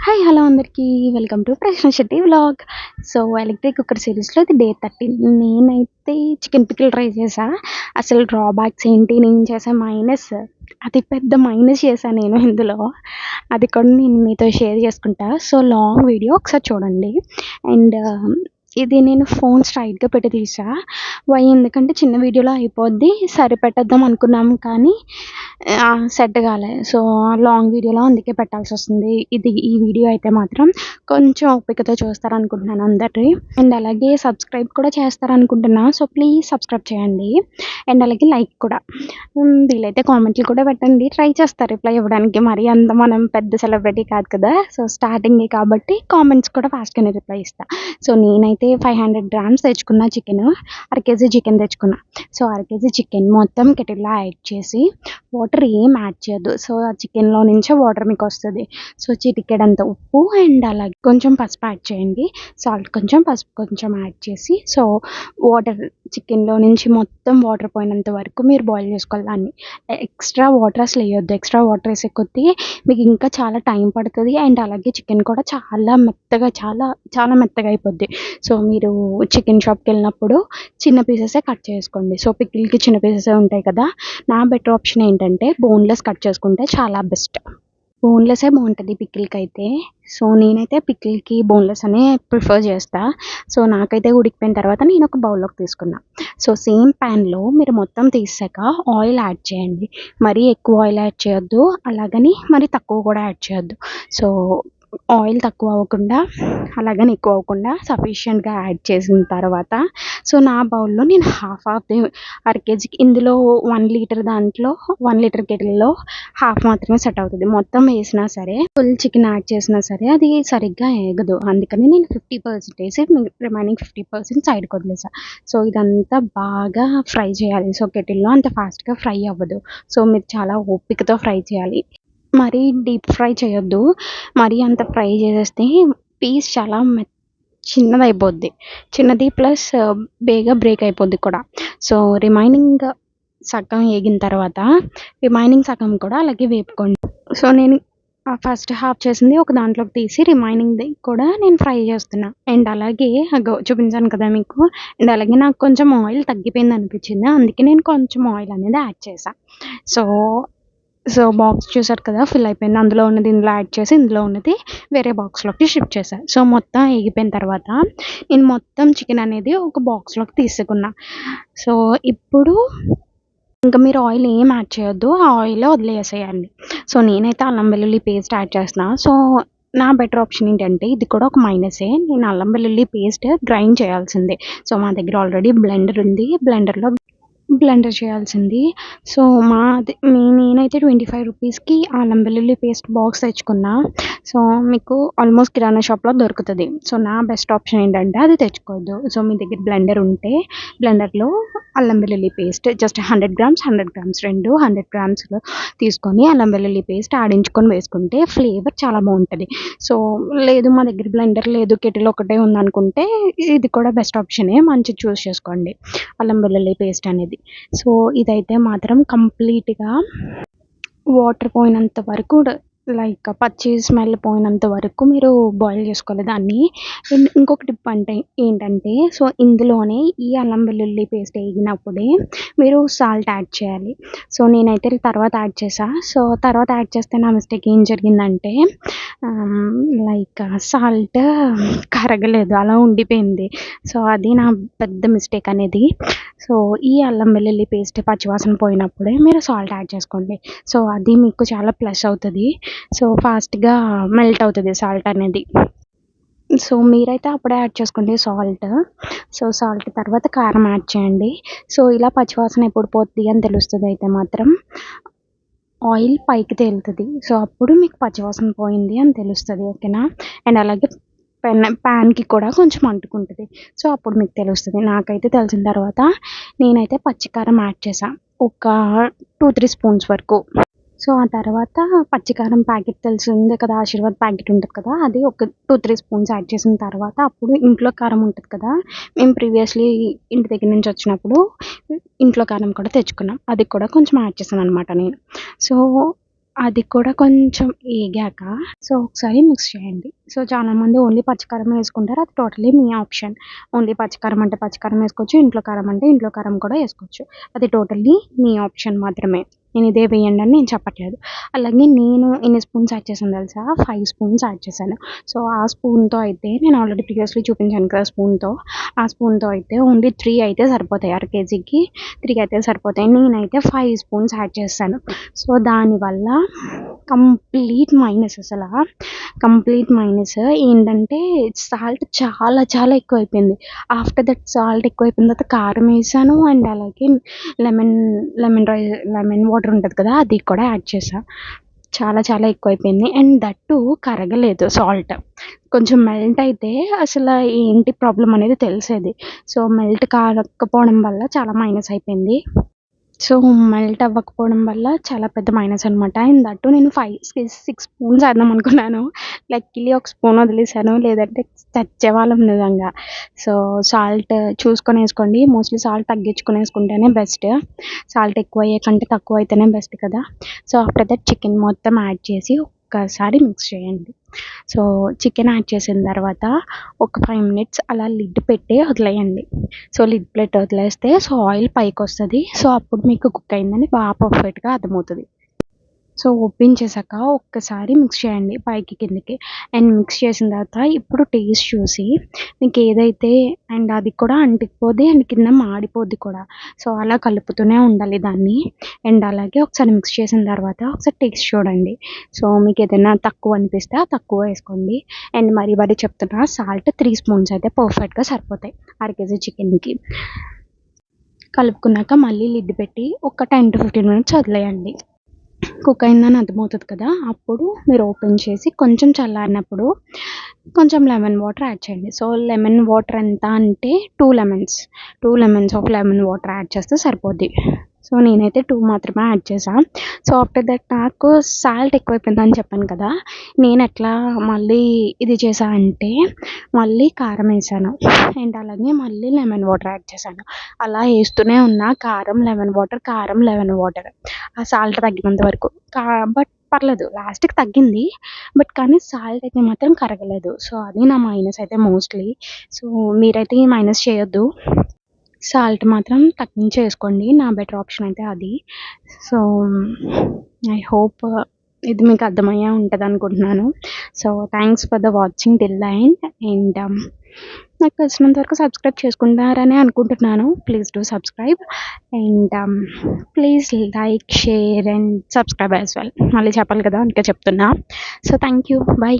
Hi hello అందరికీ welcome to ప్రశ్న Shetty vlog. So electric cooker సిరీస్లో ఇది డే 13. నేనైతే చికెన్ పికిల్ ట్రై చేశా. అసలు డ్రాబ్యాక్స్ ఏంటి, నేను చేసే మైనస్, అతి పెద్ద మైనస్ చేశాను నేను ఇందులో. అది కూడా నేను మీతో షేర్ చేసుకుంటా. సో లాంగ్ వీడియో ఒకసారి చూడండి. అండ్ ఇది నేను ఫోన్ స్ట్రైట్గా పెట్టి తీసా. ఎందుకంటే చిన్న వీడియోలో అయిపోద్ది, సరిపెట్టేద్దాం అనుకున్నాం కానీ సెట్ కాలే. సో లాంగ్ వీడియోలో అందుకే పెట్టాల్సి వస్తుంది. ఈ వీడియో అయితే మాత్రం కొంచెం ఓపికతో చూస్తారనుకుంటున్నాను అందరు. అండ్ అలాగే సబ్స్క్రైబ్ కూడా చేస్తారనుకుంటున్నా. సో ప్లీజ్ సబ్స్క్రైబ్ చేయండి. అండ్ అలాగే లైక్ కూడా, వీలైతే కామెంట్లు కూడా పెట్టండి. ట్రై చేస్తారు రిప్లై ఇవ్వడానికి. మరి అంత మనం పెద్ద సెలబ్రిటీ కాదు కదా. సో స్టార్టింగే కాబట్టి కామెంట్స్ కూడా ఫాస్ట్గానే రిప్లై ఇస్తా. సో నేనైతే 500 grams తెచ్చుకున్న చికెన్, అరకేజీ చికెన్ తెచ్చుకున్నా. సో అరకేజీ చికెన్ మొత్తం కెటిల్లో యాడ్ చేసి, వాటర్ ఏం యాడ్ చేయొద్దు. సో ఆ చికెన్లో నుంచే వాటర్ మీకు వస్తుంది. సో చిటికెడంత ఉప్పు అండ్ అలాగే కొంచెం పసుపు యాడ్ చేయండి. సాల్ట్ కొంచెం, పసుపు కొంచెం యాడ్ చేసి, సో వాటర్ చికెన్లో నుంచి మొత్తం వాటర్ పోయినంత వరకు మీరు బాయిల్ చేసుకోవాలి దాన్ని. ఎక్స్ట్రా వాటర్ అసలు వేయొద్దు. ఎక్స్ట్రా వాటర్ వేసే కొద్దీ మీకు ఇంకా చాలా టైం పడుతుంది. అండ్ అలాగే చికెన్ కూడా చాలా మెత్తగా, చాలా చాలా మెత్తగా అయిపోద్ది. సో మీరు చికెన్ షాప్కి వెళ్ళినప్పుడు చిన్న పీసెసే కట్ చేసుకోండి. సో పికిల్కి చిన్న పీసెసే ఉంటాయి కదా. నా బెటర్ ఆప్షన్ ఏంటంటే బోన్లెస్ కట్ చేసుకుంటే చాలా బెస్ట్. బోన్లెస్సే బాగుంటుంది పికిల్కి అయితే. సో నేనైతే పికిల్కి బోన్లెస్ అనే ప్రిఫర్ చేస్తా. సో నాకైతే ఉడికిపోయిన తర్వాత నేను ఒక బౌల్లోకి తీసుకున్నా. సో సేమ్ ప్యాన్లో మీరు మొత్తం తీసాక ఆయిల్ యాడ్ చేయండి. మరీ ఎక్కువ ఆయిల్ యాడ్ చేయొద్దు, అలాగని మరి తక్కువ కూడా యాడ్ చేయొద్దు. సో ఆయిల్ తక్కువ అవ్వకుండా, అలాగని ఎక్కువ అవ్వకుండా సఫిషియెంట్గా యాడ్ చేసిన తర్వాత, సో నా బౌల్లో నేను హాఫ్ ఆఫ్ ది అరకేజీకి, ఇందులో 1 లీటర్ దాంట్లో 1 లీటర్ కెటిల్లో హాఫ్ మాత్రమే సెట్ అవుతుంది. మొత్తం వేసినా సరే, ఫుల్ చికెన్ యాడ్ చేసినా సరే అది సరిగ్గా వేగదు. అందుకని నేను 50% వేసి రిమైనింగ్ 50% సైడ్కి వదిలేసా. సో ఇదంతా బాగా ఫ్రై చేయాలి. సో కెటిల్లో అంత ఫాస్ట్గా ఫ్రై అవ్వదు. సో మీరు చాలా ఓపికతో ఫ్రై చేయాలి. మరీ డీప్ ఫ్రై చేయొద్దు. మరీ అంత ఫ్రై చేసేస్తే పీస్ చాలా చిన్నదైపోద్ది. చిన్నది ప్లస్ బేగా బ్రేక్ అయిపోద్ది కూడా. సో రిమైనింగ్ సగం వేగిన తర్వాత రిమైనింగ్ సగం కూడా అలాగే వేపుకోండి. సో నేను ఫస్ట్ హాఫ్ చేసింది ఒక దాంట్లోకి తీసి రిమైనింగ్ది కూడా నేను ఫ్రై చేస్తున్నా. అండ్ అలాగే చూపించాను కదా మీకు. అండ్ అలాగే నాకు కొంచెం ఆయిల్ తగ్గిపోయింది అనిపించింది. అందుకే నేను కొంచెం ఆయిల్ అనేది యాడ్ చేశాను. సో బాక్స్ చూసారు కదా, ఫిల్ అయిపోయింది. అందులో ఉన్నది ఇందులో యాడ్ చేసి, ఇందులో ఉన్నది వేరే బాక్స్లోకి షిఫ్ట్ చేశాను. సో మొత్తం వేగిపోయిన తర్వాత నేను మొత్తం చికెన్ అనేది ఒక బాక్స్లోకి తీసుకున్నా. సో ఇప్పుడు ఇంకా మీరు ఆయిల్ ఏం యాడ్ చేయొద్దు, ఆ ఆయిల్లో వదిలేసేయండి. సో నేనైతే అల్లం వెల్లుల్లి పేస్ట్ యాడ్ చేస్తున్నాను. సో నా బెటర్ ఆప్షన్ ఏంటంటే, ఇది కూడా ఒక మైనసే, నేను అల్లం వెల్లుల్లి పేస్ట్ గ్రైండ్ చేయాల్సిందే. సో మా దగ్గర ఆల్రెడీ బ్లెండర్ ఉంది, బ్లెండర్ చేయాల్సింది. సో నేనైతే 25 రూపీస్కి అల్లం వెల్లుల్లి పేస్ట్ బాక్స్ తెచ్చుకున్నా. సో మీకు ఆల్మోస్ట్ కిరాణా షాప్లో దొరుకుతుంది. సో నా బెస్ట్ ఆప్షన్ ఏంటంటే అది తెచ్చుకోవద్దు. సో మీ దగ్గర బ్లెండర్ ఉంటే బ్లెండర్లో అల్లం వెల్లుల్లి పేస్ట్ జస్ట్ 100 గ్రామ్స్ 100 గ్రామ్స్ 100 గ్రామ్స్లో తీసుకొని అల్లం వెల్లుల్లి పేస్ట్ ఆడించుకొని వేసుకుంటే ఫ్లేవర్ చాలా బాగుంటుంది. సో లేదు మా దగ్గర బ్లెండర్ లేదు, కెటిల్ ఒకటే ఉందనుకుంటే ఇది కూడా బెస్ట్ ఆప్షనే. మంచిగా చూస్ చేసుకోండి అల్లం వెల్లుల్లి పేస్ట్ అనేది. సో ఇదైతే మాత్రం కంప్లీట్గా వాటర్ పోయినంత వరకు, లైక్ పచ్చి స్మెల్ పోయినంత వరకు మీరు బాయిల్ చేసుకోవాలి దాన్ని. ఇంకొక టిప్ అంటే ఏంటంటే, సో ఇందులోనే ఈ అల్లం వెల్లుల్లి పేస్ట్ వేగినప్పుడే మీరు సాల్ట్ యాడ్ చేయాలి. సో నేనైతే తర్వాత యాడ్ చేసా. సో తర్వాత యాడ్ చేస్తే నా మిస్టేక్ ఏం జరిగిందంటే, లైక్ సాల్ట్ కరగలేదు, అలా ఉండిపోయింది. సో అది నా పెద్ద మిస్టేక్ అనేది. సో ఈ అల్లం వెల్లుల్లి పేస్ట్ పచ్చివాసన పోయినప్పుడే మీరు సాల్ట్ యాడ్ చేసుకోండి. సో అది మీకు చాలా ప్లస్ అవుతుంది. సో ఫాస్ట్గా మెల్ట్ అవుతుంది సాల్ట్ అనేది. సో మీరైతే అప్పుడే యాడ్ చేసుకోండి సాల్ట్. సో సాల్ట్ తర్వాత కారం యాడ్ చేయండి. సో ఇలా పచ్చివాసన ఎప్పుడు పోతుంది అని తెలుస్తుంది అయితే మాత్రం ఆయిల్ పైకి తేలుతుంది. సో అప్పుడు మీకు పచ్చివాసన పోయింది అని తెలుస్తుంది. ఓకేనా. అండ్ అలాగే ప్యాన్కి కూడా కొంచెం అంటుకుంటుంది. సో అప్పుడు మీకు తెలుస్తుంది. నాకైతే తెలిసిన తర్వాత నేనైతే పచ్చికారం యాడ్ చేశాను, ఒక 2-3 స్పూన్స్ వరకు. సో ఆ తర్వాత పచ్చికారం ప్యాకెట్ తెలిసిందే కదా, ఆశీర్వాద్ ప్యాకెట్ ఉంటుంది కదా, అది ఒక 2-3 స్పూన్స్ యాడ్ చేసిన తర్వాత అప్పుడు ఇంట్లో కారం ఉంటుంది కదా, మేము ప్రీవియస్లీ ఇంటి దగ్గర నుంచి వచ్చినప్పుడు ఇంట్లో కారం కూడా తెచ్చుకున్నాం, అది కూడా కొంచెం యాడ్ చేశాను అనమాట నేను. సో అది కూడా కొంచెం ఏగాక సో ఒకసారి మిక్స్ చేయండి. సో చాలామంది ఓన్లీ పచ్చికారం వేసుకుంటారు. అది టోటలీ మీ ఆప్షన్. ఓన్లీ పచ్చికారం అంటే పచ్చికారం వేసుకోవచ్చు. ఇంట్లో కారం అంటే ఇంట్లో కారం కూడా వేసుకోవచ్చు. అది టోటల్లీ మీ ఆప్షన్ మాత్రమే. నేను ఇదే వేయండి అని నేను చెప్పట్లేదు. అలాగే నేను ఎన్ని స్పూన్స్ యాడ్ చేశాను తెలుసా? 5 స్పూన్స్ యాడ్ చేశాను. సో ఆ స్పూన్‌తో అయితే నేను ఆల్రెడీ ప్రీవియస్‌లీ చూపించాను కదా స్పూన్‌తో. ఆ స్పూన్‌తో అయితే ఓన్లీ 3 అయితే సరిపోతాయి. అర కేజీకి 3 అయితే సరిపోతాయి. నేనైతే 5 స్పూన్స్ యాడ్ చేశాను. సో దానివల్ల కంప్లీట్ మైనస్ అసలా. Complete minus. ఏంటంటే సాల్ట్ చాలా చాలా ఎక్కువైపోయింది. ఆఫ్టర్ దట్ సాల్ట్ ఎక్కువైపోయిన తర్వాత కారం వేసాను అండ్ అలాగే లెమన్ లెమన్ వాటర్ ఉంటది కదా! అది కూడా యాడ్ చేశా. చాలా చాలా ఎక్కువైపోయింది. అండ్ దట్ టూ కరగలేదు సాల్ట్. కొంచెం మెల్ట్ అయితే అసల ఏంటి ప్రాబ్లమ్ అనేది తెలిసేది. సో మెల్ట్ కాకపోవడం వల్ల చాలా మైనస్ అయిపోయింది. సో, మెల్ట్ అవ్వకపోవడం వల్ల చాలా పెద్ద మైనస్ అనమాట. అండ్ దట్ టూ నేను 6 స్పూన్స్ ఏద్దామనుకున్నాను. లక్కీలీ ఒక స్పూన్ వదిలేసాను. లేదంటే చచ్చేవాళ్ళం నిజంగా. సో, సాల్ట్ చూసుకొని ఏసుకోండి. మోస్ట్‌లీ సాల్ట్ తగ్గించుకొని ఏసుకుంటేనే బెస్ట్. సాల్ట్ ఎక్కువయ్యే కంటే తక్కువైతేనే బెస్ట్ కదా! సో, ఆఫ్టర్ దట్ చికెన్ మొత్తం యాడ్ చేసి ఒక్కసారి మిక్స్ చేయండి. సో, చికెన్ యాడ్ చేసిన తర్వాత ఒక 5 మినిట్స్ అలా లిడ్ పెట్టి వదిలేయండి. సో, లిడ్ పెట్టి వదిలేస్తే సో, ఆయిల్ పైకొస్తది. సో, అప్పుడు మీకు కుక్ అయిందని పర్ఫెక్ట్‌గా అర్థమవుతది. సో, ఓపెన్ చేశాక ఒక్కసారి మిక్స్ చేయండి పైకి, కిందకి. అండ్ మిక్స్ చేసిన తర్వాత ఇప్పుడు టేస్ట్ చూసి మీకేదైతే అండ్ అది కూడా అంటుకుపోద్ది అండ్ కింద మాడిపోద్ది కూడా. సో, అలా కలుపుతూనే ఉండాలి దాన్ని. అండ్ అలాగే ఒకసారి మిక్స్ చేసిన తర్వాత ఒకసారి టేస్ట్ చూడండి. సో, మీకేదైనా తక్కువ అనిపిస్తే ఆ తక్కువ వేసుకోండి. అండ్ మరీ చెప్తున్నా సాల్ట్ 3 స్పూన్స్ అయితే పర్ఫెక్ట్‌గా సరిపోతాయి అర కేజీ చికెన్‌కి. కలుపుకున్నాక మళ్ళీ లిడ్ పెట్టి ఒక 10-15 మినిట్స్ వదిలేయండి. కుక్ అయిందని అర్థమవుతది కదా! అప్పుడు మీరు ఓపెన్ చేసి కొంచెం చల్లారినప్పుడు కొంచెం లెమన్ వాటర్ యాడ్ చేయండి. సో, లెమన్ వాటర్ ఎంత అంటే 2 lemons of lemon water add చేస్తే సరిపోద్ది. సో, నేనైతే 2 మాత్రమే యాడ్ చేశా. సో, ఆఫ్టర్ దట్ నాకు సాల్ట్ ఎక్కువైపోయిందని చెప్పాను కదా! నేనెట్లా మళ్ళీ ఇది చేశా అంటే మళ్ళీ కారం ఏసాను. అండ్ అలాగే మళ్ళీ లెమన్ వాటర్ యాడ్ చేశాను. అలా ఏస్తూనే ఉన్నా కారం, లెమన్ వాటర్. ఆ సాల్ట్ తగ్గినంత వరకు. బట్ పర్లేదు లాస్ట్‌కి తగ్గింది. బట్ కానీ సాల్ట్ అయితే మాత్రం కరగలేదు. సో, అది నా మైనస్ అయితే మోస్ట్‌లీ. సో, మీరైతే ఈ మైనస్ చేయొద్దు. సాల్ట్ మాత్రం తగ్గించే ఏసుకోండి. నా బెటర్ ఆప్షన్ అయితే అది. సో, ఐ హోప్ ఇది మీకు అర్థమయ్యే ఉంటదనుకుంటున్నాను. So, thanks for the watching till the end. And నాకు తెలిసినంత వరకు సబ్స్క్రైబ్ చేసుకుంటారనే అనుకుంటున్నాను. Please do subscribe and please like, share and subscribe as well. మళ్ళీ చెప్పాలి కదా! అందుకే చెప్తున్నా. So, thank you. బై.